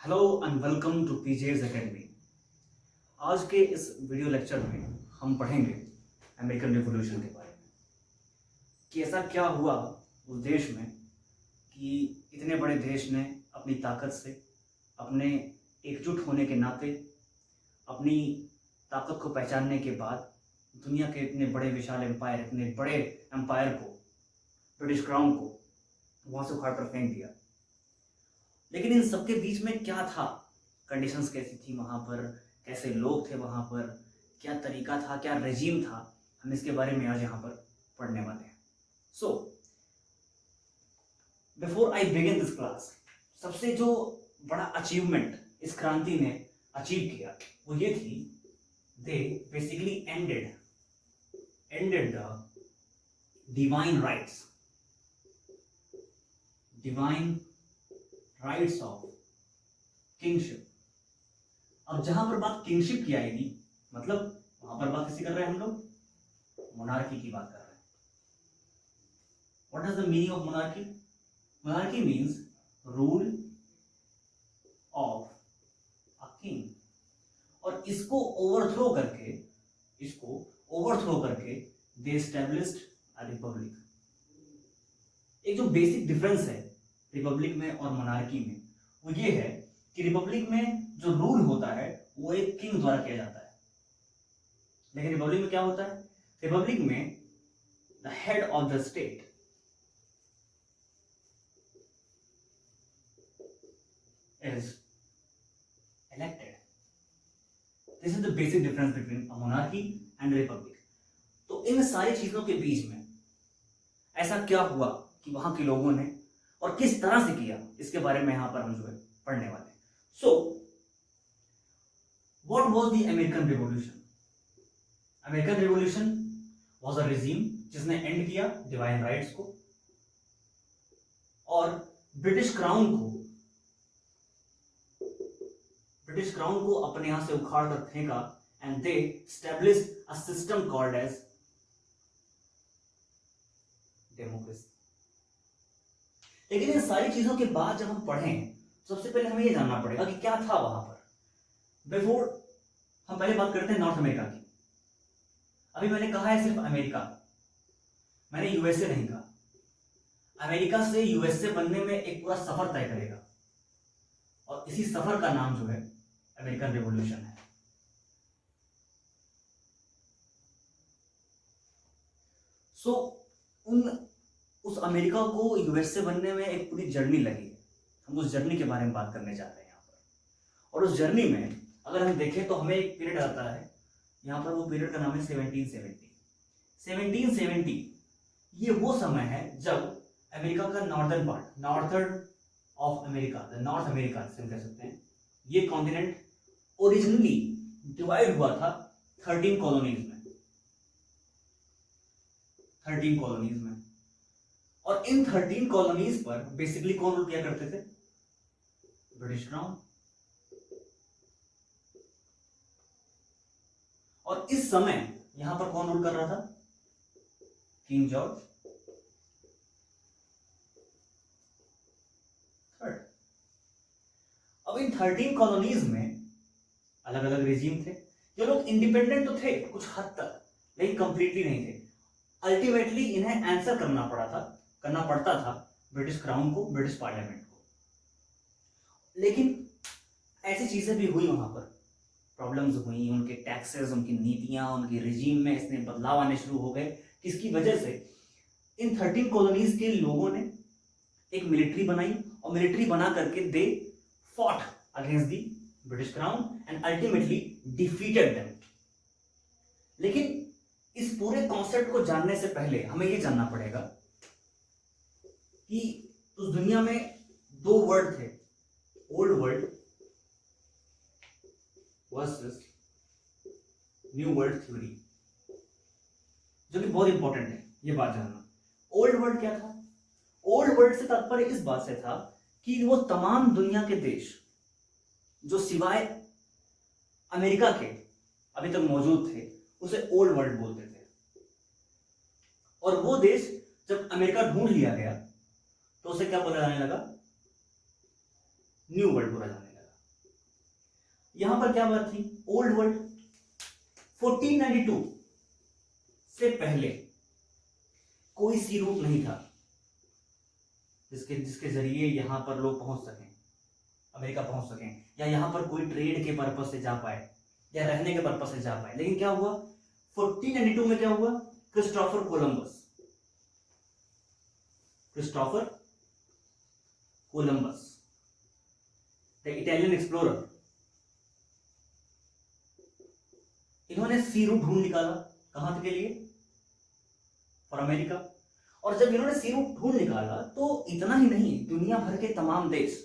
Hello and welcome to PJ's academy. आज के इस वीडियो लेक्चर में हम पढ़ेंगे अमेरिकन रिवॉल्यूशन के बारे में कि ऐसा क्या हुआ उस देश में कि इतने बड़े देश ने अपनी ताकत से, अपने एकजुट होने के नाते, अपनी ताकत को पहचानने के बाद दुनिया के इतने बड़े विशाल एम्पायर, इतने बड़े एम्पायर को, ब्रिटिश क्राउन को वहाँ से उखाड़ कर फेंक दिया। लेकिन इन सबके बीच में क्या था, कंडीशंस कैसी थी वहाँ पर, कैसे लोग थे वहाँ पर, क्या तरीका था, क्या रेजीम था, हम इसके बारे में आज यहाँ पर पढ़ने वाले हैं। So before I begin this class, सबसे जो बड़ा अचीवमेंट इस क्रांति ने अचीव किया वो ये थी, they basically ended the divine rights of kingship. अब जहां पर बात किंगशिप की आएगी, मतलब वहां पर बात किसी कर रहे हैं हम लोग, मोनार्की की बात कर रहे हैं। What is the meaning of monarchy? Monarchy means rule of a king. और इसको ओवरथ्रो करके दे एस्टैब्लिश्ड अ रिपब्लिक। एक जो बेसिक डिफरेंस है रिपब्लिक में और मोनार्की में वो ये है कि रिपब्लिक में जो रूल होता है वो एक किंग द्वारा किया जाता है, लेकिन रिपब्लिक में क्या होता है? रिपब्लिक में the head of the state is elected. This is the basic difference between a monarchy and Republic. तो इन सारी चीजों के बीच में ऐसा क्या हुआ कि वहां के लोगों ने और किस तरह से किया, इसके बारे में यहां पर हम जो है पढ़ने वाले हैं। So what was the American revolution? American revolution was a regime जिसने एंड किया डिवाइन राइट्स को और ब्रिटिश क्राउन को अपने यहां से उखाड़ कर फेंका and they established a system called as democracy. लेकिन इन सारी चीजों के बाद जब हम पढ़ें, सबसे पहले हमें यह जानना पड़ेगा कि क्या था वहां पर। बिफोर हम पहले बात करते हैं नॉर्थ अमेरिका की। अभी मैंने कहा है सिर्फ अमेरिका, मैंने यूएसए नहीं कहा। अमेरिका से यूएसए बनने में एक पूरा सफर तय करेगा और इसी सफर का नाम जो है अमेरिकन रिवॉल्यूशन है। सो उस अमेरिका को यूएसए बनने में एक पूरी जर्नी लगी है। हम उस जर्नी के बारे में बात करने चाहते हैं यहाँ पर। और उस जर्नी में अगर हम देखें तो हमें एक पीरियड आता है यहाँ पर, वो पीरियड का नाम है 1770। 1770 ये वो समय है जब अमेरिका का northern part, northern of America, the north America जिसे कह सकते हैं, ये कॉन्टिनेंट ओरिजिनली डिवाइड हुआ था 13 कॉलोनीज में। और इन 13 कॉलोनीज पर बेसिकली कौन रूल किया करते थे? British crown. और इस समय यहां पर कौन रूल कर रहा था? King George third. अब इन 13 कॉलोनीज में अलग अलग रेजिम थे। ये लोग इंडिपेंडेंट तो थे कुछ हद तक, लेकिन कंप्लीटली नहीं थे। अल्टीमेटली इन्हें आंसर करना पड़ता था ब्रिटिश क्राउन को, ब्रिटिश पार्लियामेंट को। लेकिन ऐसी चीजें भी हुई, वहां पर प्रॉब्लम्स हुई, उनके टैक्सेस, उनकी नीतियां, उनके रिजीम में इसने बदलाव आने शुरू हो गए, किसकी वजह से? इन 13 कॉलोनीज के लोगों ने एक मिलिट्री बनाई और मिलिट्री बना करके they fought against the British crown and ultimately defeated them. लेकिन इस पूरे कॉन्सेप्ट को जानने से पहले हमें यह जानना पड़ेगा कि उस दुनिया में दो वर्ड थे, old world versus new world theory, जो कि बहुत इंपॉर्टेंट है ये बात जानना। ओल्ड वर्ल्ड क्या था? ओल्ड वर्ल्ड से तात्पर्य इस बात से था कि वो तमाम दुनिया के देश जो सिवाय अमेरिका के अभी तक मौजूद थे उसे ओल्ड वर्ल्ड बोलते थे। और वो देश जब अमेरिका ढूंढ लिया गया तो उसे क्या बोला जाने लगा? न्यू वर्ल्ड बोला जाने लगा। यहां पर क्या बात थी, ओल्ड वर्ल्ड। 1492 से पहले कोई सी रूट नहीं था जिसके जिसके जरिए यहां पर लोग पहुंच सकें, अमेरिका पहुंच सकें, या यहां पर कोई ट्रेड के पर्पज से जा पाए या रहने के पर्पज से जा पाए। लेकिन क्या हुआ 1492 में, क्या हुआ, Christopher Columbus, Christopher Columbus the Italian explorer, इन्होंने सी रूट ढूंढ निकाला। कहां के लिए, फॉर अमेरिका। और जब इन्होंने सी रूट ढूंढ निकाला तो इतना ही नहीं, दुनिया भर के तमाम देश,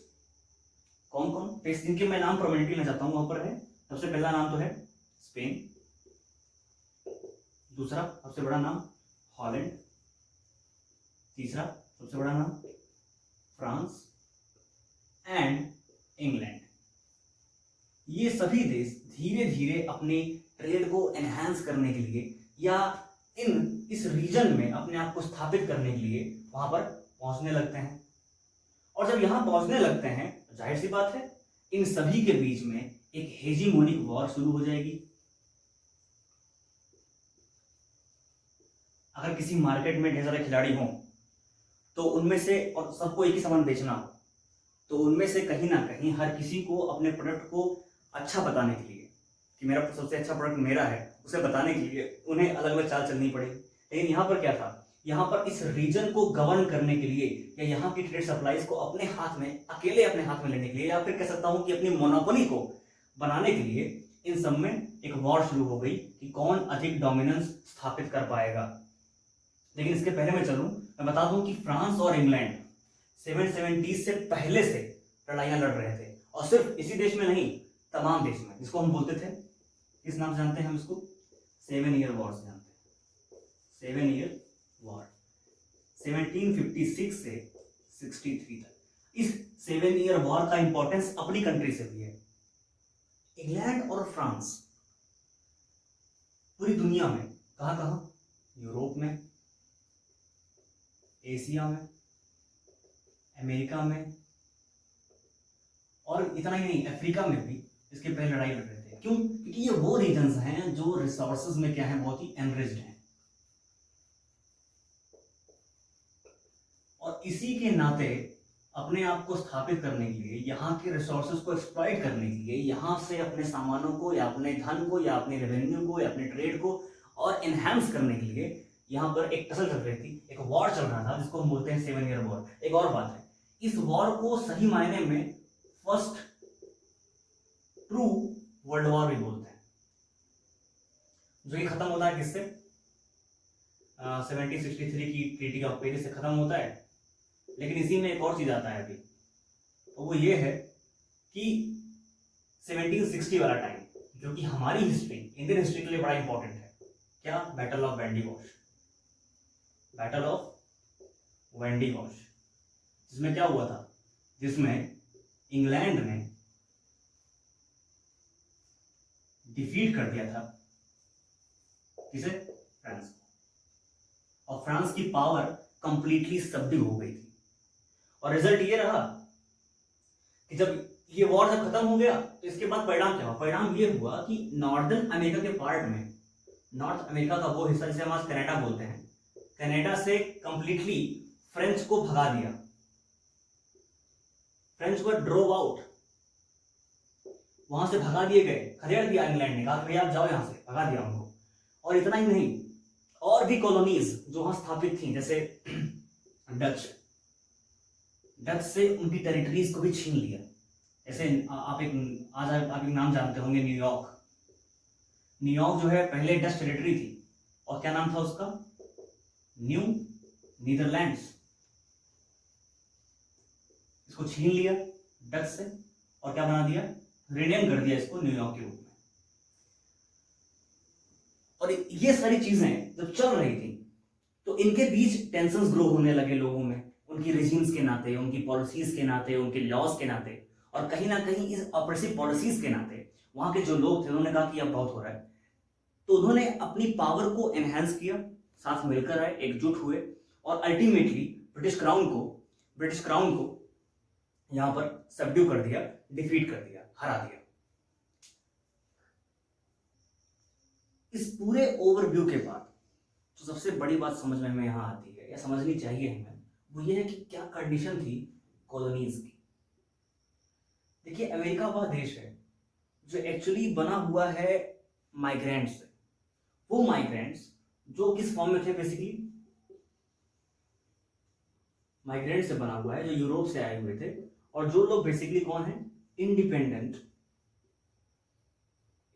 कौन कौन देश जिनके मैं नाम प्रोमिनेंटली लेना चाहता हूं वहां पर है। सबसे पहला नाम तो है स्पेन, दूसरा सबसे बड़ा नाम हॉलैंड, तीसरा सबसे बड़ा नाम फ्रांस एंड इंग्लैंड। ये सभी देश धीरे धीरे अपने ट्रेड को एनहांस करने के लिए या इस रीजन में अपने आप को स्थापित करने के लिए वहां पर पहुंचने लगते हैं। और जब यहां पहुंचने लगते हैं तो जाहिर सी बात है इन सभी के बीच में एक हेजीमोनिक वॉर शुरू हो जाएगी। अगर किसी मार्केट में ढेर सारे खिलाड़ी हों तो उनमें से, और सबको एक ही सामान बेचना हो, तो उनमें से कहीं ना कहीं हर किसी को अपने प्रोडक्ट को अच्छा बताने के लिए कि मेरा सबसे अच्छा प्रोडक्ट मेरा है, उसे बताने के लिए उन्हें अलग अलग चाल चलनी पड़ेगी। लेकिन यहाँ पर क्या था, यहाँ पर इस रीजन को गवर्न करने के लिए या यहाँ की ट्रेड सप्लाईज को अपने हाथ में, अकेले अपने हाथ में लेने के लिए, या फिर कह सकता हूँ कि अपनी मोनोपोली को बनाने के लिए इन सब में एक वॉर शुरू हो गई कि कौन अधिक डोमिनेंस स्थापित कर पाएगा। लेकिन इसके पहले मैं चलूं, मैं बता दूं कि फ्रांस और इंग्लैंड 770 से पहले से लड़ाइयां लड़ रहे थे, और सिर्फ इसी देश में नहीं, तमाम देश में, जिसको हम बोलते थे, किस नाम से जानते हैं हम इसको, 7 ईयर वॉर से जानते हैं। 7 ईयर वॉर 1756 से 63 तक। इस 7 ईयर वॉर का इंपॉर्टेंस अपनी कंट्री से भी है। इंग्लैंड और फ्रांस पूरी दुनिया में कहां कहां, यूरोप में, एशिया में, अमेरिका में, और इतना ही नहीं, अफ्रीका में भी इसके पहले लड़ाई लड़ रहे थे। क्यों? क्योंकि ये वो रीजन्स हैं जो रिसोर्सेज में क्या है, बहुत ही एनरिच्ड हैं। और इसी के नाते अपने आप को स्थापित करने के लिए, यहाँ के रिसोर्सेज को एक्सप्लॉइट करने के लिए, यहाँ से अपने सामानों को या अपने धन को या अपने रेवेन्यू को या अपने ट्रेड को और एनहांस करने के लिए यहाँ पर एक टसल चल रही थी, एक वॉर चल रहा था, जिसको हम बोलते हैं 7 ईयर वॉर। एक और बात है, इस वॉर को सही मायने में फर्स्ट ट्रू वर्ल्ड वॉर भी बोलते हैं, जो कि खत्म होता है किससे, 1763 की ट्रीटी ऑफ पेरिस से खत्म होता है। लेकिन इसी में एक और चीज आता है अभी, तो वो ये है कि 1760 वाला टाइम, जो कि हमारी हिस्ट्री, इंडियन हिस्ट्री के लिए बड़ा इंपॉर्टेंट है। क्या? Battle of Wendy wash. Battle of Wendy wash, जिसमें क्या हुआ था, जिसमें इंग्लैंड ने डिफीट कर दिया था किसे, फ्रांस को, और फ्रांस की पावर कंप्लीटली सबड्यू हो गई थी। और रिजल्ट ये रहा कि जब ये वॉर जब खत्म हो गया तो इसके बाद परिणाम क्या हुआ, परिणाम ये हुआ कि नॉर्दर्न अमेरिका के पार्ट में, नॉर्थ अमेरिका का वो हिस्सा जिसे हम आज कनाडा बोलते हैं, कनाडा से कंप्लीटली फ्रेंच को भगा दिया, फ्रेंच को ड्रोव आउट, वहां से भगा दिए गए, खदेड़ दिया इंग्लैंड ने, कहा कि भैया आप जाओ यहां से, भगा दिया उनको। और इतना ही नहीं, और भी कॉलोनीज जो वहां स्थापित थी, जैसे डच से उनकी टेरिटरीज को भी छीन लिया। जैसे आप एक नाम जानते होंगे, न्यूयॉर्क। न्यूयॉर्क जो है पहले डच टेरिटरी थी, और क्या नाम था उसका, न्यू नीदरलैंड्स। इसको छीन लिया डच से और क्या बना दिया, रिनेम कर दिया इसको न्यूयॉर्क के रूप में। और ये सारी चीजें जब चल रही थी तो इनके बीच टेंशंस ग्रो होने लगे लोगों में, उनकी रेजिम्स के नाते, उनकी पॉलिसीज के नाते, उनके लॉज के नाते, और कहीं ना कहीं इस ऑप्रेसिव पॉलिसीज के नाते वहां के जो लोग थे उन्होंने कहा कि अब बहुत हो रहा है। तो उन्होंने अपनी पावर को एनहांस किया, साथ मिलकर आए, एकजुट हुए, और अल्टीमेटली ब्रिटिश क्राउन को यहां पर सबड्यू कर दिया, डिफीट कर दिया, हरा दिया। इस पूरे ओवरव्यू के बाद जो सबसे बड़ी बात समझ में हमें यहाँ आती है या समझनी चाहिए हमें, वो ये है कि क्या कंडीशन थी कॉलोनीज की। देखिए, अमेरिका वह देश है जो एक्चुअली बना हुआ है माइग्रेंट्स से। वो माइग्रेंट्स जो किस फॉर्म में थे, बेसिकली माइग्रेंट से बना हुआ है, जो यूरोप से आए हुए थे, और जो लोग बेसिकली कौन है,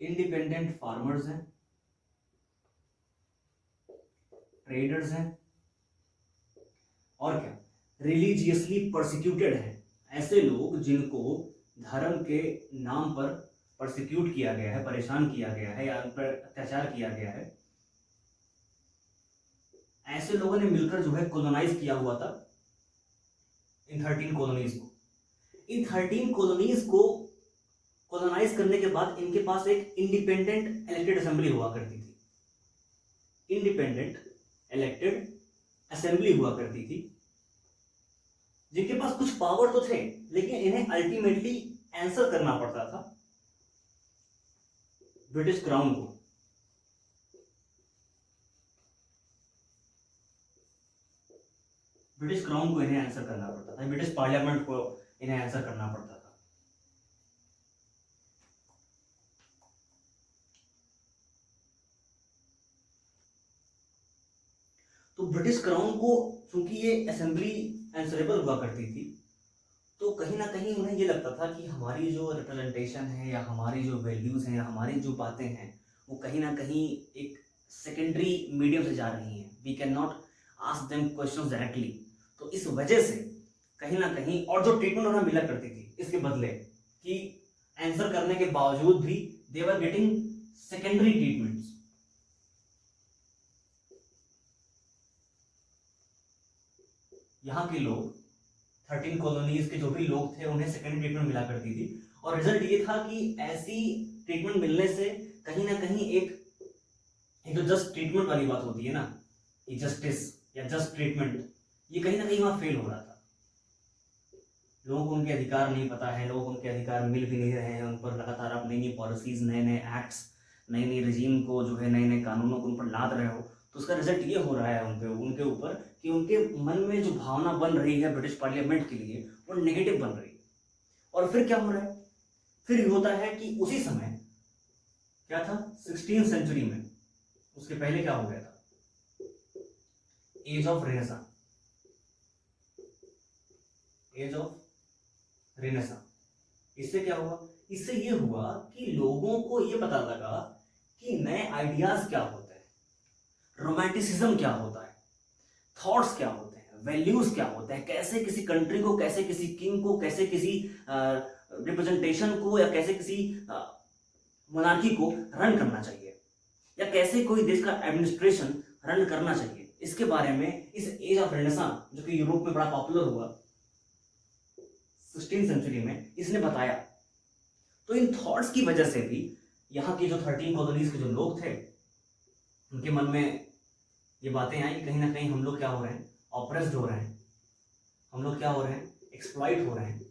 इंडिपेंडेंट फार्मर्स हैं, ट्रेडर्स हैं, और क्या, रिलीजियसली परसिक्यूटेड हैं। ऐसे लोग जिनको धर्म के नाम पर परसिक्यूट किया गया है, परेशान किया गया है या उन पर अत्याचार किया गया है, ऐसे लोगों ने मिलकर जो है कॉलोनाइज किया हुआ था इन 13 कॉलोनीज को। इन 13 कॉलोनीज को कॉलोनाइज करने के बाद इनके पास एक इंडिपेंडेंट इलेक्टेड असेंबली हुआ करती थी। इंडिपेंडेंट इलेक्टेड असेंबली हुआ करती थी, जिनके पास कुछ पावर तो थे, लेकिन इन्हें अल्टीमेटली आंसर करना पड़ता था ब्रिटिश क्राउन को। ब्रिटिश क्राउन को इन्हें आंसर करना पड़ता था, ब्रिटिश पार्लियामेंट को इन्हें आंसर करना पड़ता था। तो ब्रिटिश क्राउन को चूंकि ये असेंबली आंसरेबल हुआ करती थी, तो कहीं ना कहीं उन्हें ये लगता था कि हमारी जो रिप्रेजेंटेशन है या हमारी जो वैल्यूज हैं या हमारी जो बातें हैं, वो कहीं ना कहीं एक सेकेंडरी मीडियम से जा रही हैं। We can not ask them questions directly. तो इस वजह से कहीं ना कहीं, और जो ट्रीटमेंट उन्हें मिला करती थी इसके बदले, कि आंसर करने के बावजूद भी दे वर गेटिंग सेकेंडरी ट्रीटमेंट्स। यहाँ के लोग 13 कॉलोनीज के जो भी लोग थे उन्हें सेकेंडरी ट्रीटमेंट मिला करती थी, और रिजल्ट ये था कि ऐसी ट्रीटमेंट मिलने से कहीं ना कहीं एक जो जस्ट ट्रीटमेंट वाली बात होती है ना, ये जस्टिस या जस्ट ट्रीटमेंट, ये कहीं ना कहीं वहां फेल हो रहा था। लोगों को उनके अधिकार नहीं पता है, लोगों को उनके अधिकार मिल भी नहीं रहे हैं। उन पर लगातार आप नई नई पॉलिसीज, नए नए एक्ट्स, नई नई रजीम को जो है, नए नए कानूनों को उन पर लाद रहे हो, तो उसका रिजल्ट ये हो रहा है उनके ऊपर कि उनके मन में जो भावना बन रही है ब्रिटिश पार्लियामेंट के लिए, वो नेगेटिव बन रही है। और फिर क्या हो रहा है, फिर होता है कि उसी समय क्या था, 16th सेंचुरी में, उसके पहले क्या हो गया था, age of renaissance. Age of renaissance, इससे क्या हुआ, इससे ये हुआ कि लोगों को ये पता लगा कि नए आइडियाज क्या होते हैं, रोमांटिसिज्म क्या होता है, थॉट्स क्या होते हैं, वैल्यूज क्या होते हैं, कैसे किसी कंट्री को, कैसे किसी किंग को, कैसे किसी रिप्रेजेंटेशन को, या कैसे किसी मोनार्की को रन करना चाहिए, या कैसे कोई देश का एडमिनिस्ट्रेशन रन करना चाहिए। इसके बारे में इस एज ऑफ रेनेसां, जो कि यूरोप में बड़ा पॉपुलर हुआ 16th सेंचुरी में, इसने बताया। तो इन थॉट्स की वजह से भी यहाँ की जो 13 कॉलोनीज के जो लोग थे, उनके मन में ये बातें आई कि कहीं ना कहीं हम लोग क्या हो रहे हैं, ऑप्रेस्ड हो रहे हैं, हम लोग क्या हो रहे हैं, एक्सप्लॉइट हो रहे हैं।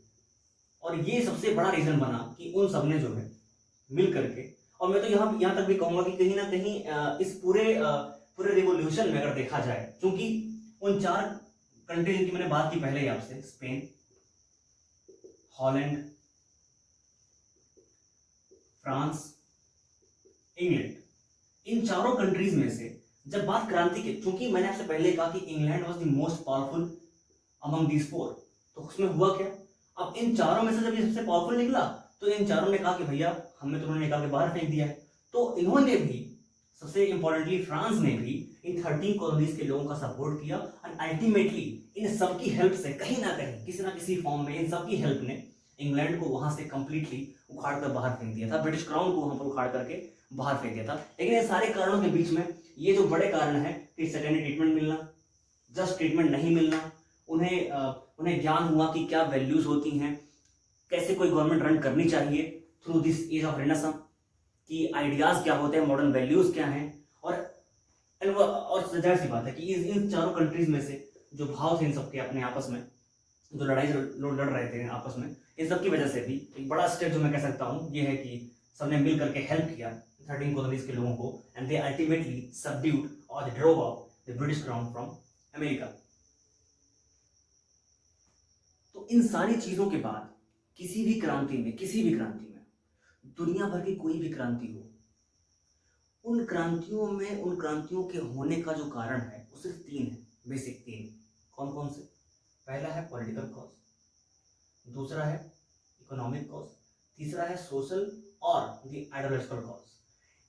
और ये सबसे बड़ा रीजन बना कि उन सब ने जो है मिल करके, और मैं तो यहाँ तक भी कहूंगा कि कहीं ना कहीं इस पूरे रिवोल्यूशन में अगर देखा जाए, क्योंकि उन 4 कंट्री जिनकी मैंने बात की पहले ही आपसे, स्पेन, हॉलैंड, फ्रांस, इंग्लैंड, इन चारों कंट्रीज में से जब बात क्रांति की, क्योंकि मैंने आपसे पहले कहा कि England was the most powerful among these 4, तो उसमें हुआ क्या, अब इन चारों में से जब ये सबसे पावरफुल निकला, तो इन चारों ने कहा कि भैया हमने तो उन्होंने निकाल के बाहर फेंक दिया है। तो इन्होंने भी, सबसे इंपॉर्टेंटली फ्रांस ने भी इन 13 कॉलोनीज के लोगों का सपोर्ट किया, और अल्टीमेटली इन सबकी हेल्प से कहीं ना कहीं, किसी ना किसी फॉर्म में, इन सबकी हेल्प ने इंग्लैंड को वहां से कंप्लीटली उखाड़ कर बाहर फेंक दिया था, ब्रिटिश क्राउन को वहां पर उखाड़ करके बाहर फेंक दिया था। लेकिन इन सारे कारणों के बीच में ये जो बड़े कारण है कि सेकेंडरी ट्रीटमेंट मिलना, जस्ट ट्रीटमेंट नहीं मिलना, उन्हें ज्ञान हुआ कि क्या वैल्यूज होती हैं, कैसे कोई गवर्नमेंट रन करनी चाहिए through this age of renaissance, कि आइडियाज क्या होते हैं, मॉडर्न वैल्यूज क्या हैं, और जाहिर सी बात है कि इन चारों कंट्रीज में से जो भाव थे इन सबके अपने आपस में, जो लड़ाई लोग लड़ रहे थे आपस में, इन सब की वजह से भी एक बड़ा स्टेप जो मैं कह सकता हूँ ये है कि सबने मिल करके हेल्प किया 13 कॉलोनीज के लोगों को, एंड दे अल्टीमेटली सबड्यूड और they drove out the British crown from America. तो इन सारी चीजों के बाद किसी भी क्रांति में दुनिया भर की कोई भी क्रांति हो, उन क्रांतियों के होने का जो कारण है वो सिर्फ 3 है, बेसिक 3। कौन कौन से? पहला है पॉलिटिकल कॉज, दूसरा है इकोनॉमिक कॉज, तीसरा है सोशल और द आइडियोलॉजिकल कॉज।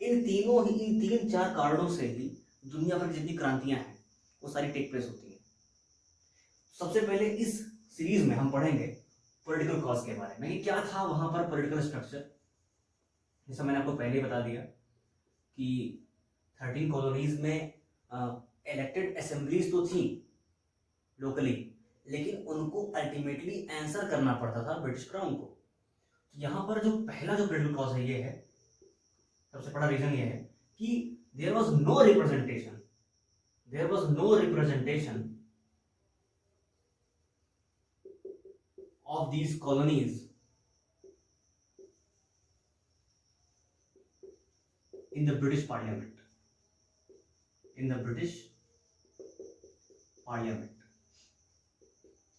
इन 3-4 कारणों से ही दुनिया भर की जितनी क्रांतियां हैं वो सारी टेक प्लेस होती हैं। सबसे पहले इस सीरीज में हम पढ़ेंगे पॉलिटिकल कॉज के बारे में, क्या था वहां पर पॉलिटिकल स्ट्रक्चर। जैसा मैंने आपको पहले बता दिया कि 13 कॉलोनीज में इलेक्टेड असेंबलीज तो थी लोकली, लेकिन उनको अल्टीमेटली आंसर करना पड़ता था ब्रिटिश क्राउन को। तो यहाँ पर जो पहला जो पॉलिटिकल कॉज है ये है, सबसे बड़ा रीजन ये है कि there was no representation of these colonies in the British Parliament.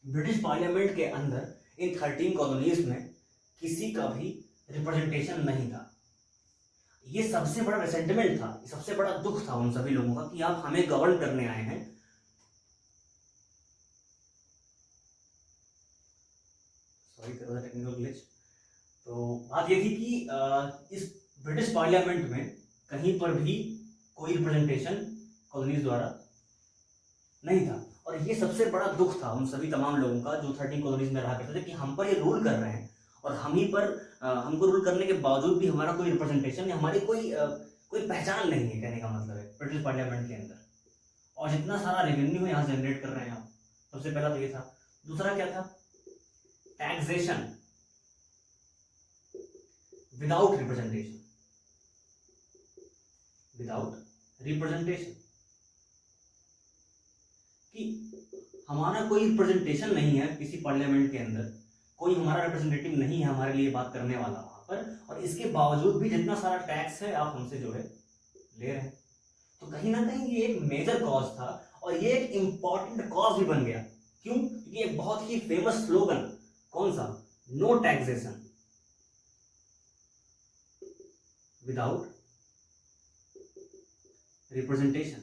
British parliament के अंदर इन 13 कॉलोनीज में किसी का भी रिप्रेजेंटेशन नहीं था। ये सबसे बड़ा रिसेंटमेंट था, सबसे बड़ा दुख था उन सभी लोगों का कि आप हमें गवर्न करने आए हैं, टेक्निकल ग्लिच। तो बात ये थी कि इस ब्रिटिश पार्लियामेंट में कहीं पर भी कोई रिप्रेजेंटेशन कॉलोनीज द्वारा नहीं था, और ये सबसे बड़ा दुख था उन सभी तमाम लोगों का जो 13 कॉलोनीज में रहा करते थे कि हम पर ये रूल कर रहे हैं और हम ही पर हमको रूल करने के बावजूद भी हमारा कोई रिप्रेजेंटेशन या हमारी कोई पहचान नहीं है, कहने का मतलब है ब्रिटिश पार्लियामेंट के अंदर। और जितना सारा रेवेन्यू यहाँ जनरेट कर रहे हैं आप, सबसे पहला तो ये था। दूसरा क्या था? टैक्सेशन विदाउट रिप्रेजेंटेशन, कि हमारा कोई रिप्रेजेंटेशन नहीं है किसी पार्लियामेंट के अंदर, कोई हमारा रिप्रेजेंटेटिव नहीं है हमारे लिए बात करने वाला वहां पर, और इसके बावजूद भी जितना सारा टैक्स है आप हमसे जो है ले रहे हैं। तो कहीं ना कहीं ये एक मेजर कॉज था और ये एक इंपॉर्टेंट कॉज भी बन गया। क्यों? क्योंकि एक बहुत ही फेमस स्लोगन, कौन सा? नो टैक्सेशन विदाउट रिप्रेजेंटेशन,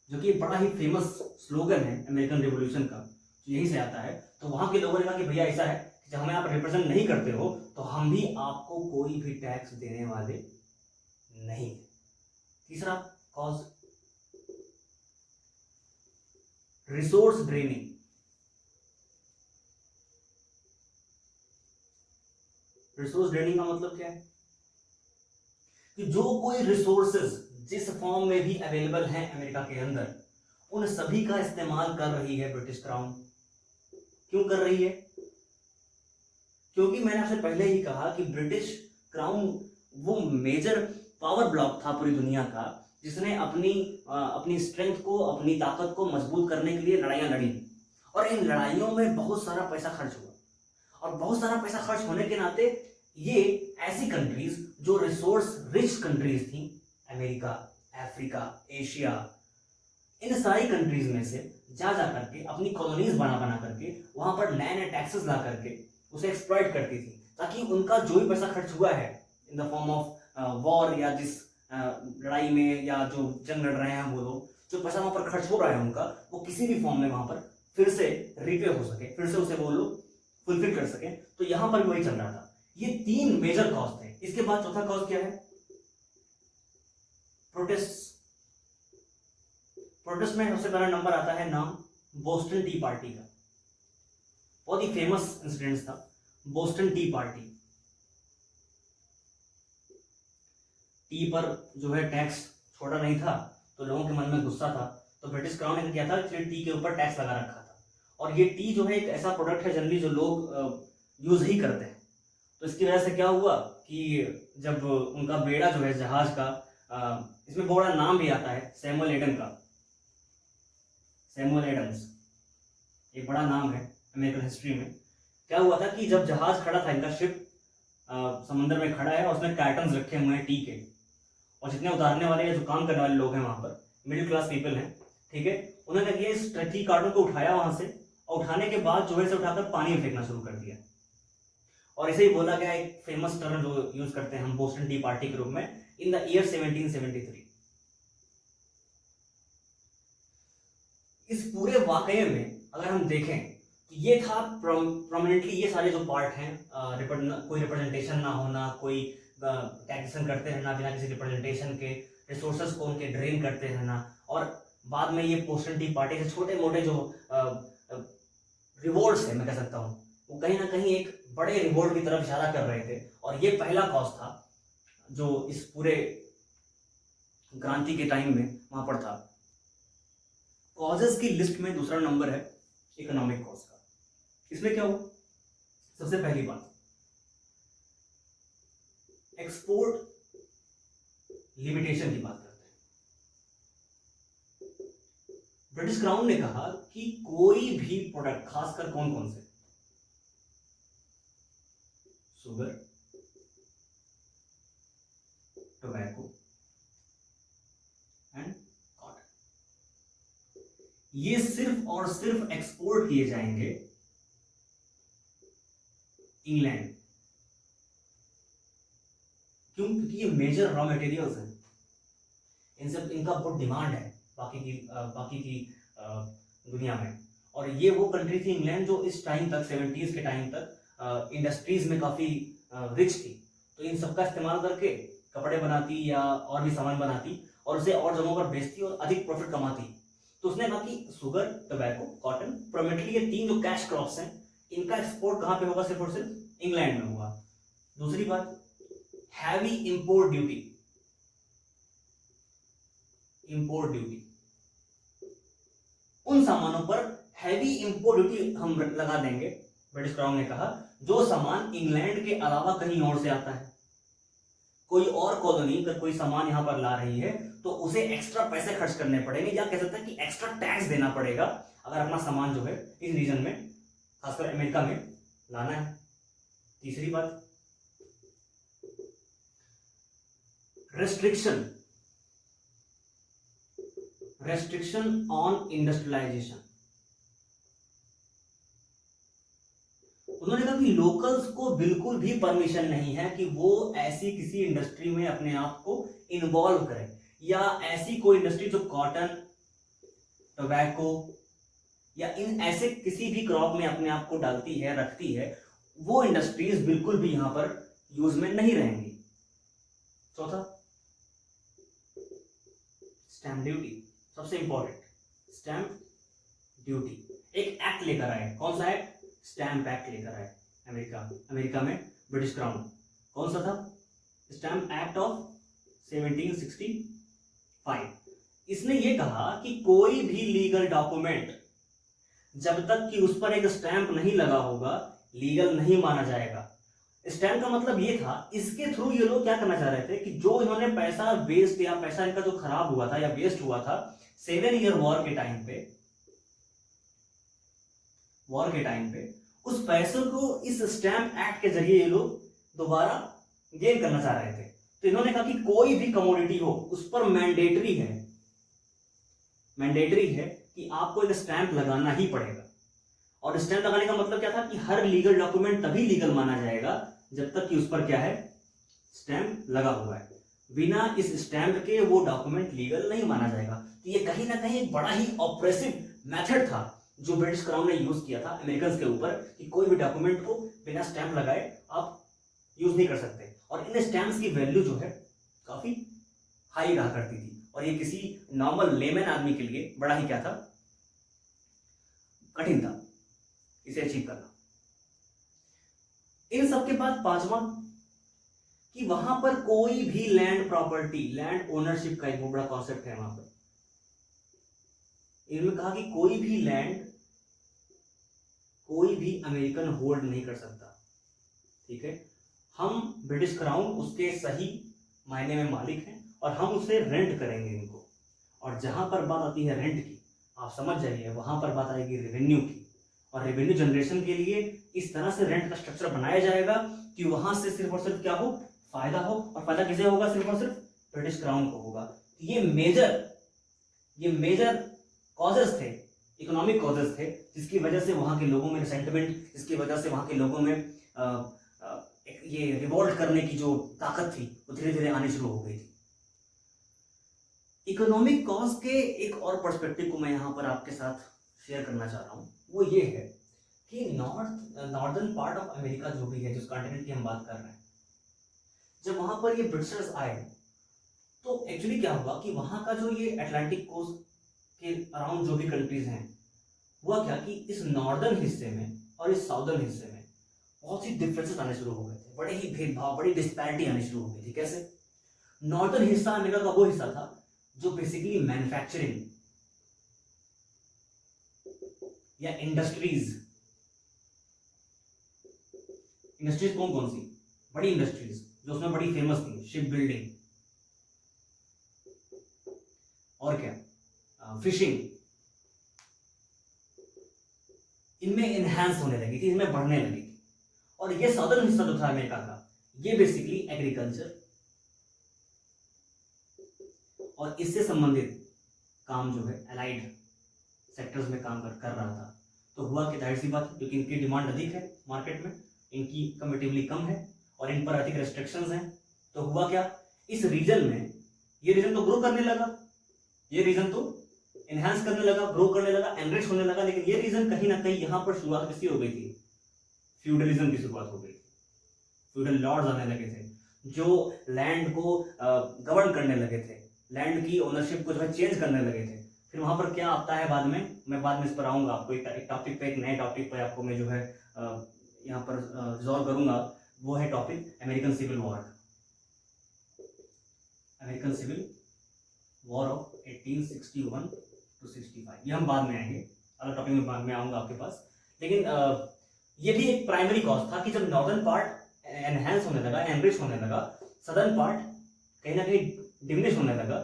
जो कि बड़ा ही फेमस स्लोगन है अमेरिकन रिवॉल्यूशन का, जो यहीं से आता है। तो वहां के लोगों ने कहा कि भैया ऐसा है कि जब हमें आप रिप्रेजेंट नहीं करते हो तो हम भी आपको कोई भी टैक्स देने वाले नहीं। तीसरा cause, resource draining. Resource draining का मतलब क्या है? कि जो कोई रिसोर्सेज जिस फॉर्म में भी अवेलेबल हैं अमेरिका के अंदर, उन सभी का इस्तेमाल कर रही है ब्रिटिश क्राउन। क्यों कर रही है? क्योंकि मैंने आपसे पहले ही कहा कि ब्रिटिश क्राउन वो मेजर पावर ब्लॉक था पूरी दुनिया का, जिसने अपनी स्ट्रेंथ को, अपनी ताकत को मजबूत करने के लिए लड़ाइयां लड़ी, और इन लड़ाइयों में बहुत सारा पैसा खर्च हुआ। और बहुत सारा पैसा खर्च होने के नाते ये ऐसी कंट्रीज जो रिसोर्स रिच कंट्रीज थी, अमेरिका, अफ्रीका, एशिया, इन सारी कंट्रीज में से जा करके अपनी कॉलोनीज बना करके वहां पर नए नए टैक्सेस ला करके उसे एक्सप्लॉइट करती थी, ताकि उनका जो भी पैसा खर्च हुआ है in the form of war या जिस लड़ाई में या जो जंग लड़ रहे हैं वो लोग, जो पैसा वहां पर खर्च हो रहा है उनका, वो किसी भी फॉर्म में वहां पर फिर से रिपे हो सके, फिर से उसे वो लोग फुलफिल कर सके। तो यहां पर भी वही चल रहा था। ये 3 मेजर कॉज थे। इसके बाद चौथा कॉज क्या है? प्रोटेस्ट। प्रोटेस्ट में सबसे पहला नंबर आता है नाम बोस्टन टी पार्टी का। बहुत ही फेमस इंसिडेंट था बोस्टन टी पार्टी। टी पर जो है टैक्स छोड़ा नहीं था, तो लोगों के मन में गुस्सा था, तो ब्रिटिश क्राउन ने किया था कि टी के ऊपर टैक्स लगा रखा था। और ये टी जो है एक ऐसा प्रोडक्ट है जनरली जो लोग यूज ही करते हैं। तो इसकी वजह से क्या हुआ कि जब उनका बेड़ा जो है जहाज का, इसमें बड़ा नाम भी आता है सैमुअल एडम का, सैमुअल एडम्स, एक बड़ा नाम है अमेरिकन हिस्ट्री में। क्या हुआ था कि जब जहाज खड़ा था इनका शिप, समंदर में खड़ा है और उसमें कार्टन्स रखे हुए हैं टी के, और जितने उतारने वाले या जो काम करने वाले लोग हैं वहां पर मिडिल क्लास पीपल हैं, ठीक है, उन्होंने क्या इस टी कार्टून को उठाया वहां से, और उठाने के बाद जो है इसे उठाकर पानी में फेंकना शुरू कर दिया। और इसे ही बोला गया एक फेमस टर्म जो यूज करते हैं हम बोस्टन टी पार्टी के रूप में, इन द ईयर 1773। इस पूरे वाकये में अगर हम देखें तो ये था प्रोमिनेंटली, ये सारे जो पार्ट हैं, कोई रिप्रेजेंटेशन ना होना, कोई टैक्सेशन करते रहना बिना किसी रिप्रेजेंटेशन के, रिसोर्सेस को उनके ड्रेन करते रहना, और बाद में ये बोस्टन टी पार्टी से छोटे मोटे जो रिवोल्ट्स है मैं कह सकता हूँ, वो कहीं ना कहीं एक बड़े रिवोल्ट की तरफ इशारा कर रहे थे। और ये पहला कॉज था जो इस पूरे क्रांति के टाइम में वहां पर था। कॉजेस की लिस्ट में दूसरा नंबर है इकोनॉमिक कॉज का। इसमें क्या हुआ? सबसे पहली बात, एक्सपोर्ट लिमिटेशन की बात करते हैं। ब्रिटिश क्राउन ने कहा कि कोई भी प्रोडक्ट, खासकर कौन कौन से, शुगर, टोबैको एंड कॉटन, ये सिर्फ और सिर्फ एक्सपोर्ट किए जाएंगे इंग्लैंड। क्यों? क्योंकि ये मेजर रॉ मटेरियल्स हैं, इनका बहुत डिमांड है बाकी की दुनिया में। और ये वो कंट्री थी इंग्लैंड जो इस टाइम तक 70s के टाइम तक इंडस्ट्रीज में काफी रिच थी, तो इन सबका इस्तेमाल करके कपड़े बनाती या और भी सामान बनाती और उसे और जगहों पर बेचती और अधिक प्रॉफिट कमाती। तो उसने कहा कि शुगर, टोबैको, कॉटन, प्रोमिनेंटली ये तीन जो कैश क्रॉप्स हैं, इनका एक्सपोर्ट कहां पे होगा? सिर्फ और सिर्फ इंग्लैंड में होगा। दूसरी बात, heavy import duty. Import duty, उन सामानों पर हैवी इंपोर्ट ड्यूटी हम लगा देंगे, ब्रिटिश क्राउन ने कहा, जो सामान इंग्लैंड के अलावा कहीं और से आता है। कोई और कॉलोनी अगर कोई सामान यहां पर ला रही है तो उसे एक्स्ट्रा पैसे खर्च करने पड़ेंगे, या कह सकते हैं कि एक्स्ट्रा टैक्स देना पड़ेगा अगर अपना सामान जो है इस रीजन में, खासकर अमेरिका में लाना है। तीसरी बात, रेस्ट्रिक्शन ऑन इंडस्ट्रियलाइजेशन। उन्होंने कहा कि लोकल्स को बिल्कुल भी परमिशन नहीं है कि वो ऐसी किसी इंडस्ट्री में अपने आप को इन्वॉल्व करें, या ऐसी कोई इंडस्ट्री जो कॉटन, टोबैको या इन ऐसे किसी भी क्रॉप में अपने आप को डालती है, रखती है, वो इंडस्ट्रीज बिल्कुल भी यहां पर यूज में नहीं रहेंगी। चौथा, स्टैंप ड्यूटी, सबसे इंपॉर्टेंट, स्टैंप ड्यूटी। एक एक्ट लेकर आए, कौन सा एक्ट? स्टैंप एक्ट लेकर आए अमेरिका में ब्रिटिश क्राउन। कौन सा था? Stamp act of 1765। इसने यह कहा कि कोई भी लीगल डॉक्यूमेंट जब तक कि उस पर एक स्टैंप नहीं लगा होगा, लीगल नहीं माना जाएगा। स्टैंप का मतलब ये था, इसके थ्रू ये लोग क्या करना चाह रहे थे कि जो इन्होंने पैसा वेस्ट या पैसा इनका जो खराब हुआ था या वेस्ट हुआ था 7 ईयर वॉर के टाइम पे, उस पैसों को इस स्टैंप एक्ट के जरिए ये लोग दोबारा गेन करना चाह रहे थे। तो इन्होंने कहा कि कोई भी कमोडिटी हो उस पर मैंडेटरी है कि आपको एक स्टैंप लगाना ही पड़ेगा। और स्टैंप लगाने का मतलब क्या था कि हर लीगल डॉक्यूमेंट तभी लीगल माना जाएगा जब तक कि उस पर क्या है? स्टैंप लगा हुआ है। बिना इस स्टैंप के वो डॉक्यूमेंट लीगल नहीं माना जाएगा। तो ये कहीं ना कहीं एक बड़ा ही ऑप्रेसिव मेथड था जो ब्रिटिश क्राउन ने यूज किया था अमेरिकन के ऊपर, कि कोई भी डॉक्यूमेंट को बिना स्टैंप लगाए आप यूज नहीं कर सकते। और इन स्टैंप्स की वैल्यू जो है काफी हाई रहा करती थी, और ये किसी नॉर्मल लेमैन आदमी के लिए बड़ा ही क्या था? कठिन था इसे अचीव करना। इन सबके बाद पांचवा, कि वहां पर कोई भी लैंड प्रॉपर्टी, लैंड ओनरशिप का एक बहुत बड़ा कॉन्सेप्ट है वहां पर। इन्होंने कहा कि कोई भी लैंड कोई भी अमेरिकन होल्ड नहीं कर सकता, ठीक है? हम ब्रिटिश क्राउन उसके सही मायने में मालिक हैं और हम उसे रेंट करेंगे इनको। और जहां पर बात आती है रेंट की, आप समझ जाइए, वहां पर बात आएगी रेवेन्यू की। और रेवेन्यू जनरेशन के लिए इस तरह से रेंट का स्ट्रक्चर बनाया जाएगा कि वहां से सिर्फ और सिर्फ क्या हो, फायदा हो, और फायदा किसे होगा, सिर्फ और सिर्फ ब्रिटिश क्राउन को होगा। ये मेजर कॉजेस थे, इकोनॉमिक कॉजेस थे, जिसकी वजह से वहां के लोगों में रिसेंटमेंट, जिसकी वजह से वहां के लोगों में ये रिवोल्ट करने की जो ताकत थी वो धीरे धीरे आनी शुरू हो गई थी। इकोनॉमिक कॉज के एक और पर्सपेक्टिव को मैं यहाँ पर आपके साथ शेयर करना चाह रहा हूँ, वो ये है कि नॉर्दर्न पार्ट ऑफ अमेरिका जो भी है, जिस कॉन्टिनेंट की हम बात कर रहे हैं, जब वहां पर ये ब्रिटिशर्स आए तो एक्चुअली क्या हुआ कि वहां का जो ये अटलांटिक कोस्ट के अराउंड जो भी कंट्रीज हैं, हुआ क्या कि इस नॉर्दर्न हिस्से में और इस साउदर्न हिस्से में बहुत सी डिफरेंसेस आने शुरू हो गए थे, बड़े ही भेदभाव, बड़ी डिस्पैरिटी आनी शुरू हो गई थी। कैसे? नॉर्दर्न हिस्सा अमेरिका का वो हिस्सा था जो बेसिकली मैन्युफैक्चरिंग या इंडस्ट्रीज कौन कौन सी बड़ी इंडस्ट्रीज जो उसमें बड़ी फेमस थी, शिप बिल्डिंग और क्या, फिशिंग, इनमें एनहांस होने लगी थी, इनमें बढ़ने लगी थी। और ये साउदर्न हिस्सा जो था अमेरिका का, ये बेसिकली एग्रीकल्चर और इससे संबंधित काम जो है अलाइड सेक्टर्स में काम कर रहा था। तो हुआ कि जाहिर सी बात, क्योंकि इनकी डिमांड अधिक है मार्केट में, इनकी कंपेटिवली कम है और इन पर अधिक रेस्ट्रिक्शंस हैं, तो हुआ क्या, इस रीजन में ये रीजन तो ग्रो करने लगा, ये रीजन तो एनहांस करने लगा, ग्रो करने लगा, एनरिच होने लगा, लेकिन ये रीजन कहीं ना कहीं यहाँ पर शुरुआत किसी हो गई थी, फ्यूडलिज्म की शुरुआत हो गई। फ्यूडल लॉर्ड्स आने लगे थे जो लैंड को गवर्न करने लगे थे, लैंड की ओनरशिप को जो है चेंज करने लगे थे। फिर वहां पर क्या आता है बाद में, मैं बाद में इस पर आऊंगा, आपको एक टॉपिक पे, एक नए टॉपिक पर आपको मैं जो है यहाँ पर रिजॉल्व करूंगा, वो है topic American civil war. American civil war of 1861 to 65, ये हम बाद में आएंगे, अलग टॉपिक में बाद में आऊंगा आपके पास। लेकिन ये भी एक प्राइमरी कॉज था कि जब नॉर्दर्न पार्ट एनहांस होने लगा, एनरिच होने लगा, सदर्न पार्ट कहीं ना कहीं डिमिनिश होने लगा,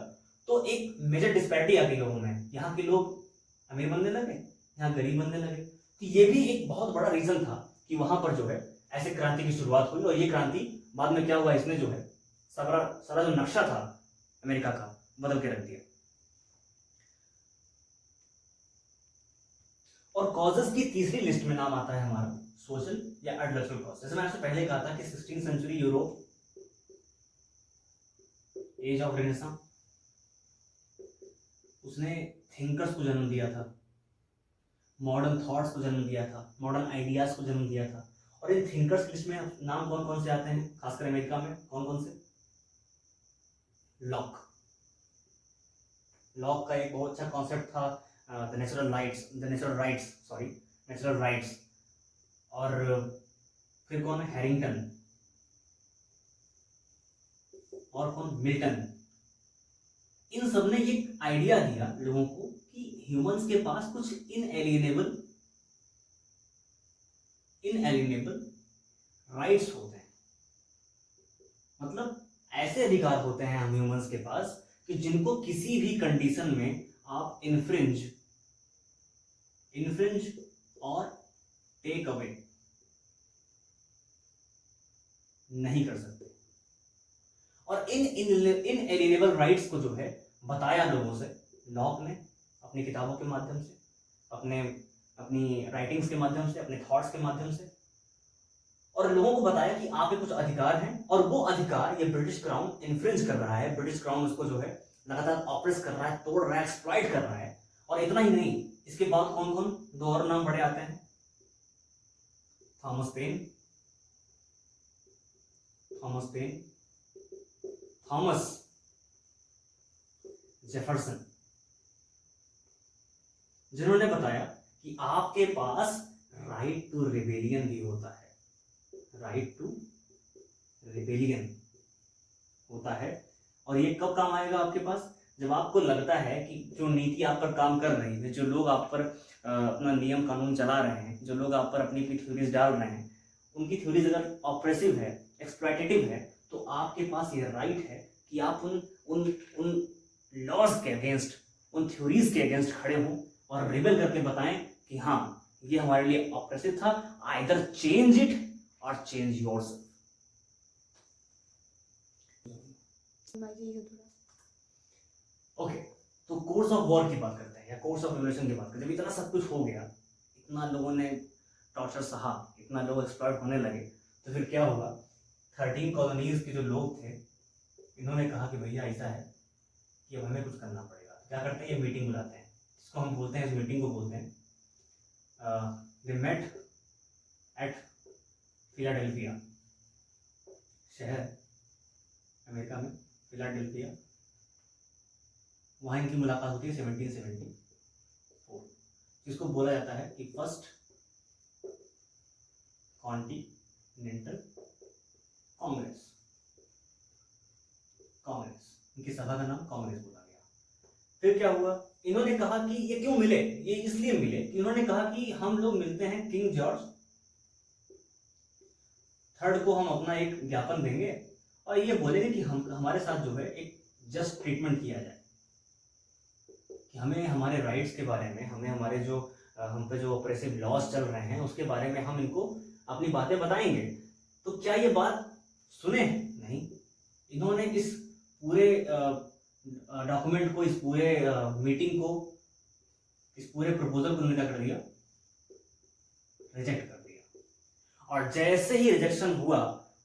तो एक मेजर डिस्पैरिटी आ गई लोगों में। यहाँ के लोग अमीर बनने लगे, यहाँ गरीब बनने लगे। तो ये भी एक बहुत बड़ा रीजन था कि वहां पर जो है ऐसे क्रांति की शुरुआत हुई। और ये क्रांति बाद में क्या हुआ, इसने जो है सारा जो नक्शा था अमेरिका का बदल के रख दिया। और कॉजेस की तीसरी लिस्ट में नाम आता है हमारा सोशल या एडलचरल कॉज। जैसे मैंने आपसे पहले कहा था कि 16th century Europe, age of renaissance, उसने थिंकर्स को जन्म दिया था, मॉडर्न थॉट्स को जन्म दिया था, मॉडर्न आइडियाज को जन्म दिया था। और इन थिंकर्स लिस्ट में नाम कौन कौन से आते हैं, खासकर अमेरिका में कौन कौन से? लॉक का एक बहुत अच्छा कॉन्सेप्ट था, द नेचुरल राइट्स। और फिर कौन है? हैरिंगटन। और कौन? मिल्टन। इन सब ने ये आइडिया दिया लोगों को कि ह्यूमंस के पास कुछ इनएलिएनेबल राइट्स होते हैं, मतलब ऐसे अधिकार होते हैं हम ह्यूमंस के पास कि जिनको किसी भी कंडीशन में आप इन्फ्रिंज और टेक अवे नहीं कर सकते। और इन इनएलिएनेबल राइट्स को जो है बताया लोगों से लॉक ने, अपनी किताबों के माध्यम से, अपनी राइटिंग्स के माध्यम से, अपने थॉट्स के माध्यम से, और लोगों को बताया कि आपके कुछ अधिकार हैं और वो अधिकार ये ब्रिटिश क्राउन इन्फ्रिंज कर रहा है, ब्रिटिश क्राउन उसको जो है लगातार ऑप्रेस कर रहा है, तोड़ रहा है, एक्सप्लॉइट कर रहा है। और इतना ही नहीं, इसके बाद कौन कौन दो और नाम बड़े आते हैं, थॉमस पेन, थॉमस जेफरसन, जिन्होंने बताया कि आपके पास राइट टू रिबेलियन भी होता है, राइट टू रिबेलियन होता है। और ये कब काम आएगा आपके पास? जब आपको लगता है कि जो नीति आप पर काम कर रही है, जो लोग आप पर अपना नियम कानून चला रहे हैं, जो लोग आप पर अपनी थ्योरीज डाल रहे हैं, उनकी थ्योरीज अगर ऑप्रेसिव है, एक्सप्लॉइटेटिव है, तो आपके पास ये राइट है कि आप उन लॉज के अगेंस्ट, उन थ्योरीज के अगेंस्ट खड़े हों और रिबेल करके बताएं कि हाँ, ये हमारे लिए ऑप्रेसिव था, आइदर चेंज इट और चेंज योरसेल्फ। ओके, तो कोर्स ऑफ वॉर की बात करते हैं या कोर्स ऑफ रिवोल्यूशन की बात करते हैं। जब इतना सब कुछ हो गया, इतना लोगों ने टॉर्चर सहा, इतना लोग एक्सप्लॉइट होने लगे, तो फिर क्या हुआ? 13 कॉलोनीज के जो लोग थे, इन्होंने कहा कि भैया ऐसा है कि अब हमें कुछ करना पड़ेगा। क्या करते हैं? ये मीटिंग बुलाते हैं, जिसको हम बोलते हैं, इस मीटिंग को बोलते हैं दे मेट एट फिलाडेल्फिया, शहर अमेरिका में फिलाडेल्फिया। वहाँ इनकी मुलाकात होती है 1774, जिसको बोला जाता है कि फर्स्ट कॉन्टिनेंटल कांग्रेस। इनकी सभा का नाम कांग्रेस बोला गया। फिर क्या हुआ? इन्होंने कहा कि ये क्यों मिले? ये इसलिए मिले कि इन्होंने कहा कि हम लोग मिलते हैं किंग जॉर्ज थर्ड को, हम अपना एक ज्ञापन देंगे और ये बोलेंगे कि हम हमारे साथ जो है एक जस्ट ट्रीटमेंट किया जाए, कि हमें हमारे राइट्स के बारे में, हमें हमारे जो हम पे जो ऑपरेसिव लॉज चल रहे हैं उसके बारे में हम इनको अपनी बातें बताएंगे। तो क्या ये बात सुने? नहीं। इन्होंने इस पूरे डॉक्यूमेंट को, इस पूरे मीटिंग को, इस पूरे प्रपोजल को उन्होंने क्या कर दिया? रिजेक्ट कर दिया। और जैसे ही रिजेक्शन हुआ,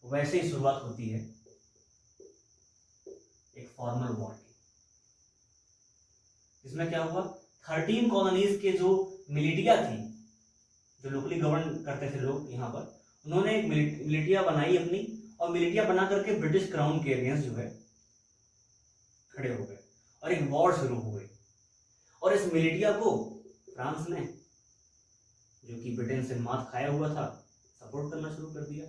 वैसे ही शुरुआत होती है एक फॉर्मल वॉर की। इसमें क्या हुआ? 13 कॉलोनीज के जो मिलिटिया थी, जो लोकली गवर्न करते थे लोग यहाँ पर, उन्होंने एक मिलिटिया बनाई अपनी, और मिलिटिया बना करके ब्रिटिश क्राउन के अगेंस्ट जो है खड़े हो गए और एक वॉर शुरू हो गई। और इस मिलिटिया को फ्रांस ने, जो कि ब्रिटेन से मात खाया हुआ था, सपोर्ट करना शुरू कर दिया।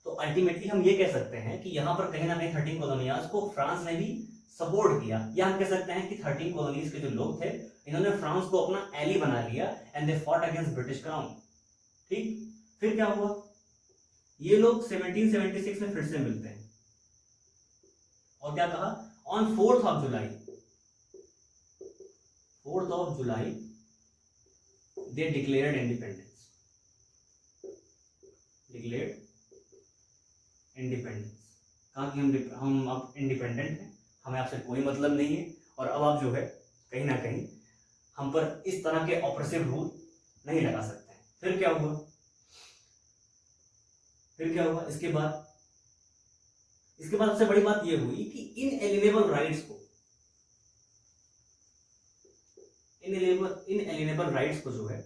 तो अल्टीमेटली हम ये कह सकते हैं कि यहाँ पर कहीं ना कहीं 13 कॉलोनियाज को फ्रांस ने भी सपोर्ट किया, या हम कह सकते हैं कि 13 कॉलोनीज के जो लोग थे, इन्होंने फ्रांस को अपना एली बना लिया and they fought against British crown. ठीक, फिर क्या हुआ? ये लोग 1776 में फिर से मिलते हैं और क्या कहा? On 4th of July they declared independence. कहा कि हम अब इंडिपेंडेंट हैं, हमें आपसे कोई मतलब नहीं है, और अब आप जो है कहीं ना कहीं हम पर इस तरह के ऑपरेसिव रूल नहीं लगा सकते हैं। फिर क्या हुआ? इसके बाद सबसे बड़ी बात यह हुई कि इनएलिनेबल राइट्स को जो है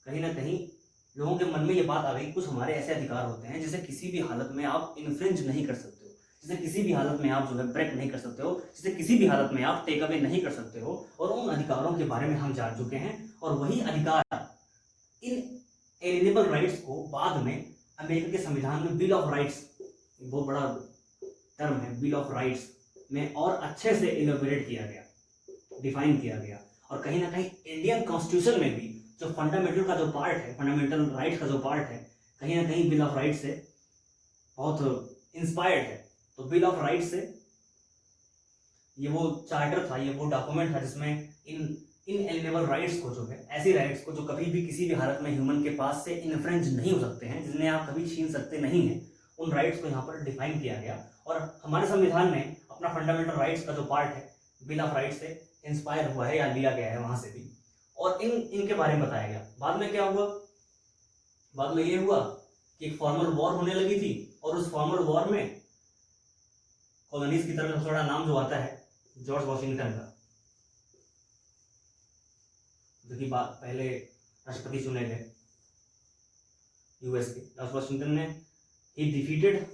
कहीं ना कहीं लोगों के मन में ये बात आ गई, कुछ हमारे ऐसे अधिकार होते हैं जिसे किसी भी हालत में आप इन्फ्रिंज नहीं कर सकते हो, जिसे किसी भी हालत में आप जो है ब्रेक नहीं कर सकते हो, जिसे किसी भी हालत में आप टेक अवे नहीं कर सकते हो। और उन अधिकारों के बारे में हम जान चुके हैं, और वही अधिकार इनएलिनेबल राइट्स को बाद में अमेरिका के संविधान में बिल ऑफ राइट्स, बहुत बड़ा टर्म है, बिल ऑफ राइट्स में और अच्छे से इलेबोरेट किया गया, डिफाइन किया गया। और कहीं ना कहीं इंडियन कॉन्स्टिट्यूशन में भी जो फंडामेंटल का जो पार्ट है, फंडामेंटल राइट्स का जो पार्ट है, कहीं ना कहीं बिल ऑफ राइट्स से बहुत इंस्पायर्ड है। तो बिल ऑफ राइट्स से ये वो चार्टर था, ये वो डॉक्यूमेंट था जिसमें इनएलिनेबल राइट्स को जो है, ऐसी राइट्स को जो कभी भी किसी भी हालत में ह्यूमन के पास से इन्फ्रिंज नहीं हो सकते हैं, जिन्हें आप कभी छीन सकते नहीं हैं, उन राइट्स को यहाँ पर डिफाइन किया गया। और हमारे संविधान में अपना फंडामेंटल राइट्स का जो पार्ट है, बिल ऑफ राइट्स से इंस्पायर हुआ है या लिया गया है वहां से भी, और इनके बारे में बताया गया। बाद में क्या हुआ? बाद में ये हुआ कि एक फॉर्मल वॉर होने लगी थी, और उस फॉर्मल वॉर में कॉलोनीज की तरफ सबसे बड़ा नाम जो आता है जॉर्ज वॉशिंगटन का, जो कि पहले राष्ट्रपति चुने गए यूएस के। जॉर्ज वॉशिंगटन ने ही डिफीटेड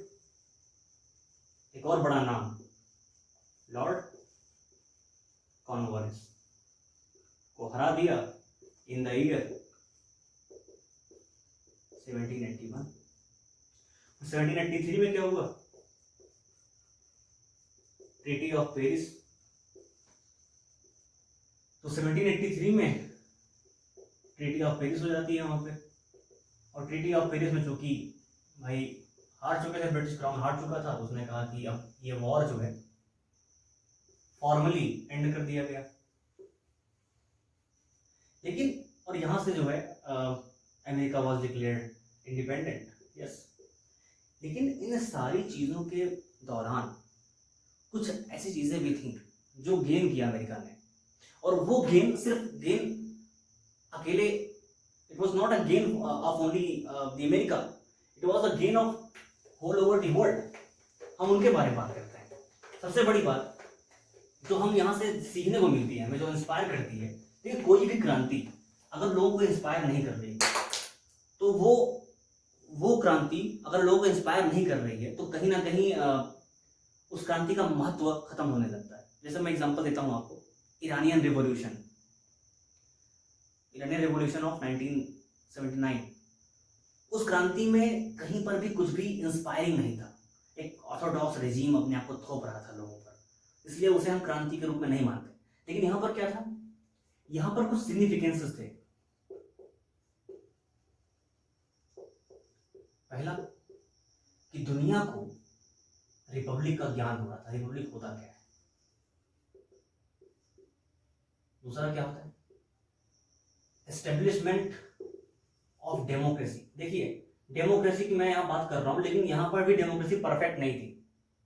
एक और बड़ा नाम, लॉर्ड कॉर्नवालिस को हरा दिया इन द ईयर 1781। 1783 में क्या हुआ? Treaty of Paris. तो 1783 में ट्रीटी ऑफ पेरिस हो जाती है वहां पे, और ट्रीटी ऑफ पेरिस में चूंकि भाई हार चुके थे, ब्रिटिश क्राउन हार चुका था, तो उसने कहा कि अब ये वॉर जो है फॉर्मली एंड कर दिया गया। लेकिन और यहां से जो है America was declared independent, yes. लेकिन इन सारी चीज़ों के दौरान कुछ ऐसी चीज़ें भी थी जो गेन किया अमेरिका ने, और वो गेन सिर्फ गेन अकेले, it was not a gain of only the America, it was a gain of whole over the world. हम उनके बारे में बात करते हैं। सबसे बड़ी बात जो हम यहाँ से सीखने को मिलती है, हमें जो इंस्पायर करती है, देखिए कोई भी क्रांति अगर लोगों को इंस्पायर नहीं कर रही, तो वो क्रांति अगर लोगों को इंस्पायर नहीं कर रही है, तो कहीं ना कहीं उस क्रांति का महत्व खत्म होने लगता है। जैसे मैं एग्जांपल देता हूँ आपको, ईरानियन रिवॉल्यूशन ऑफ 1979, उस क्रांति में कहीं पर भी कुछ भी इंस्पायरिंग नहीं था। एक ऑर्थोडॉक्स रेजीम अपने आप को थोप रहा था लोगों पर, इसलिए उसे हम क्रांति के रूप में नहीं मानते। लेकिन यहाँ पर क्या था, यहाँ पर कुछ सिग्निफिकेंसेस थे। पहला कि दुनिया को रिपब्लिक का ज्ञान हो रहा था, रिपब्लिक होता क्या है। दूसरा क्या होता है, एस्टेब्लिशमेंट ऑफ डेमोक्रेसी। देखिए डेमोक्रेसी की मैं यहाँ बात कर रहा हूँ, लेकिन यहाँ पर भी डेमोक्रेसी परफेक्ट नहीं थी।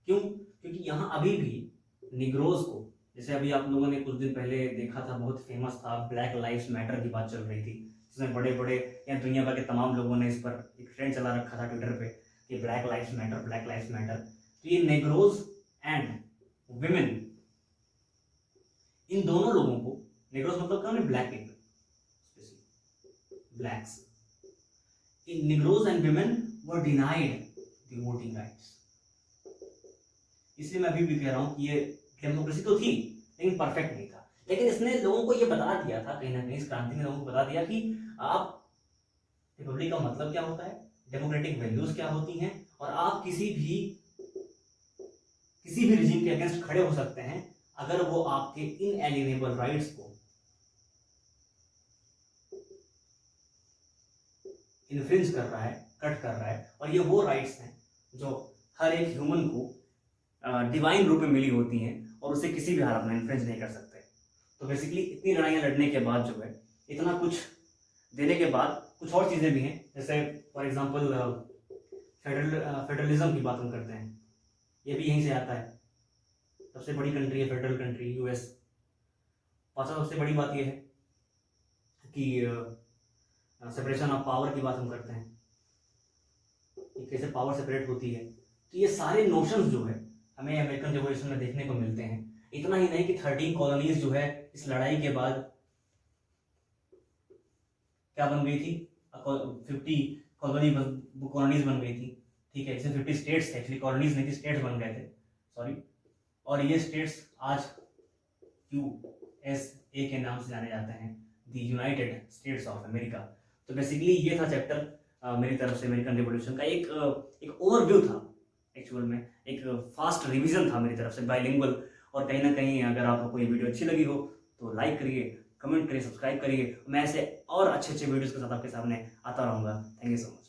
क्यों? क्योंकि यहाँ अभी भी निग्रोज को, जैसे अभी आप लोगों ने कुछ दिन पहले देखा था, बहुत फेमस था, ब्लैक लाइव्स मैटर की बात चल रही थी, जिसमें बड़े बड़े या दुनिया भर के तमाम लोगों ने इस पर एक ट्रेंड चला रखा था ट्विटर पे कि black lives matter, black lives matter. तो ये नेग्रोज एंड विमेन, इन दोनों लोगों को, नेग्रोज मतलब क्या है, black people, blacks, in Negroes and women were denied the voting rights। इसलिए मैं अभी भी कह रहा हूँ कि ये डेमोक्रेसी तो थी लेकिन परफेक्ट नहीं था। लेकिन इसने लोगों को ये बता दिया था, कहीं ना कहीं इस क्रांति ने लोगों को बता दिया कि आप, रिपब्लिक का मतलब क्या होता है, डेमोक्रेटिक वैल्यूज क्या होती हैं, और आप किसी भी रिजीम के अगेंस्ट खड़े हो सकते हैं अगर वो आपके इनएलिएनेबल राइट्स को इन्फ्रिंज कर रहा है, कट कर रहा है। और ये वो राइट्स हैं जो हर एक ह्यूमन को डिवाइन रूप में मिली होती हैं, और उसे किसी भी हालत में इन्फ्रिंज नहीं कर सकते। तो बेसिकली इतनी लड़ाइयाँ लड़ने के बाद जो है, इतना कुछ देने के बाद कुछ और चीज़ें भी हैं, जैसे फॉर एग्जांपल फेडरलिज्म की बात हम करते हैं, ये भी यहीं से आता है। सबसे बड़ी कंट्री है फेडरल कंट्री, यूएस। पांचवा सबसे बड़ी बात यह है कि सेपरेशन ऑफ पावर की बात हम करते हैं कि कैसे पावर सेपरेट होती है। तो ये सारे नोशंस जो है हमें अमेरिकन रिवॉल्यूशन में देखने को मिलते हैं। इतना ही नहीं कि 13 कॉलोनीज जो है इस लड़ाई के बाद क्या बन गई थी, 50 कॉलोनीज बन गई थी, ठीक है। जैसे 50 स्टेट्स थे, एक्चुअली कॉलोनीज नहीं थी, स्टेट्स बन गए थे, सॉरी। और ये स्टेट्स आज USA के नाम से जाने जाते हैं, the United states of America. तो बेसिकली ये था चैप्टर मेरी तरफ से अमेरिकन रिवॉल्यूशन का। एक ओवरव्यू था एक्चुअल में, एक फास्ट रिवीजन था मेरी तरफ से, बाइलिंगुअल। और कहीं ना कहीं अगर आपको ये वीडियो अच्छी लगी हो तो लाइक करिए, कमेंट करिए, सब्सक्राइब करिए। मैं ऐसे और अच्छे वीडियोज़ के साथ आपके सामने आता रहूँगा। Thank you so much.